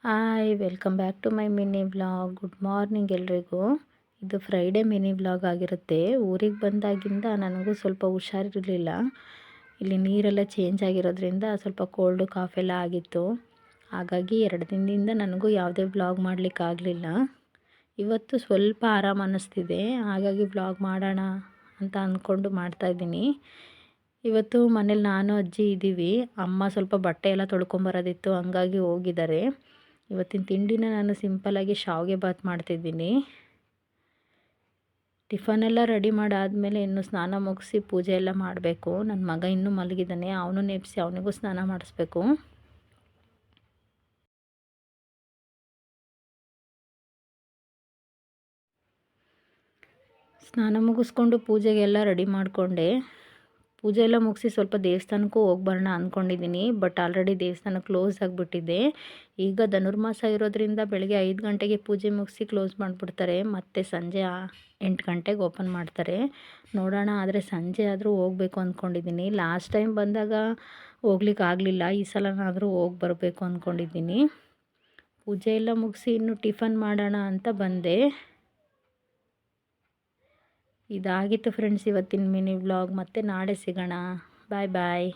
Hi welcome back to my mini vlog. Good morning ಎಲ್ರಿಗೂ. ಇದು Friday mini vlog ಆಗಿರುತ್ತೆ. ಊರಿಗೆ ಬಂದಾಗಿಂದ ನನಗೂ ಸ್ವಲ್ಪ ಹುಷಾರಿರಲಿಲ್ಲ. ಇಲ್ಲಿ ನೀರೆಲ್ಲ ಚೇಂಜ್ ಆಗಿರೋದ್ರಿಂದ ಸ್ವಲ್ಪ ಕೋಲ್ಡು ಕಾಫ್ ಎಲ್ಲ ಆಗಿತ್ತು. ಹಾಗಾಗಿ 2 ದಿನದಿಂದ ನನಗೂ ಯಾವುದೇ ವ್ಲಾಗ್ ಮಾಡಲಿಕ್ಕಾಗಲಿಲ್ಲ. ಇವತ್ತು ಸ್ವಲ್ಪ ಆರಾಮ ಅನ್ನಿಸ್ತಿದೆ, ಹಾಗಾಗಿ ವ್ಲಾಗ್ ಮಾಡೋಣ ಅಂತ ಅಂದ್ಕೊಂಡು ಮಾಡ್ತಾಯಿದ್ದೀನಿ. ಇವತ್ತು ಮನೇಲಿ ನಾನು ಅಜ್ಜಿ ಇದ್ದೀವಿ. ಅಮ್ಮ ಸ್ವಲ್ಪ ಬಟ್ಟೆ ಎಲ್ಲ ತೊಳ್ಕೊಂಬರೋದಿತ್ತು, ಹಂಗಾಗಿ ಹೋಗಿದ್ದಾರೆ. ಇವತ್ತಿನ ತಿಂಡಿನ ನಾನು ಸಿಂಪಲ್ಲಾಗಿ ಶಾವಿಗೆ ಬಾತ್ ಮಾಡ್ತಿದ್ದೀನಿ. ಟಿಫನ್ ಎಲ್ಲ ರೆಡಿ ಮಾಡಾದಮೇಲೆ ಇನ್ನು ಸ್ನಾನ ಮುಗಿಸಿ ಪೂಜೆ ಎಲ್ಲ ಮಾಡಬೇಕು. ನನ್ನ ಮಗ ಇನ್ನೂ ಮಲಗಿದ್ದಾನೆ, ಅವನು ನೆಪ್ಸಿ ಅವನಿಗೂ ಸ್ನಾನ ಮಾಡಿಸ್ಬೇಕು. ಸ್ನಾನ ಮುಗಿಸ್ಕೊಂಡು ಪೂಜೆಗೆಲ್ಲ ರೆಡಿ ಮಾಡಿಕೊಂಡೆ. ಪೂಜೆ ಎಲ್ಲ ಮುಗಿಸಿ ಸ್ವಲ್ಪ ದೇವಸ್ಥಾನಕ್ಕೂ ಹೋಗಿ ಬರೋಣ ಅಂದ್ಕೊಂಡಿದ್ದೀನಿ. ಬಟ್ ಆಲ್ರೆಡಿ ದೇವಸ್ಥಾನ ಕ್ಲೋಸ್ ಆಗಿಬಿಟ್ಟಿದೆ. ಈಗ ಧನುರ್ಮಾಸ ಇರೋದ್ರಿಂದ ಬೆಳಗ್ಗೆ 5 ಗಂಟೆಗೆ ಪೂಜೆ ಮುಗಿಸಿ ಕ್ಲೋಸ್ ಮಾಡಿಬಿಡ್ತಾರೆ. ಮತ್ತು ಸಂಜೆ 8 ಗಂಟೆಗೆ ಓಪನ್ ಮಾಡ್ತಾರೆ. ನೋಡೋಣ, ಆದರೆ ಸಂಜೆ ಆದರೂ ಹೋಗಬೇಕು ಅಂದ್ಕೊಂಡಿದ್ದೀನಿ. ಲಾಸ್ಟ್ ಟೈಮ್ ಬಂದಾಗ ಹೋಗ್ಲಿಕ್ಕೆ ಆಗಲಿಲ್ಲ. ಈ ಸಲನಾದರೂ ಹೋಗಿ ಬರಬೇಕು ಅಂದ್ಕೊಂಡಿದ್ದೀನಿ. ಪೂಜೆ ಎಲ್ಲ ಮುಗಿಸಿ ಇನ್ನು ಟಿಫನ್ ಮಾಡೋಣ ಅಂತ ಬಂದೆ. ಇದಾಗಿತ್ತು ಫ್ರೆಂಡ್ಸ್ ಇವತ್ತಿನ ಮಿನಿ ವ್ಲಾಗ್. ಮತ್ತೆ ನಾಳೆ ಸಿಗೋಣ. ಬಾಯ್ ಬಾಯ್.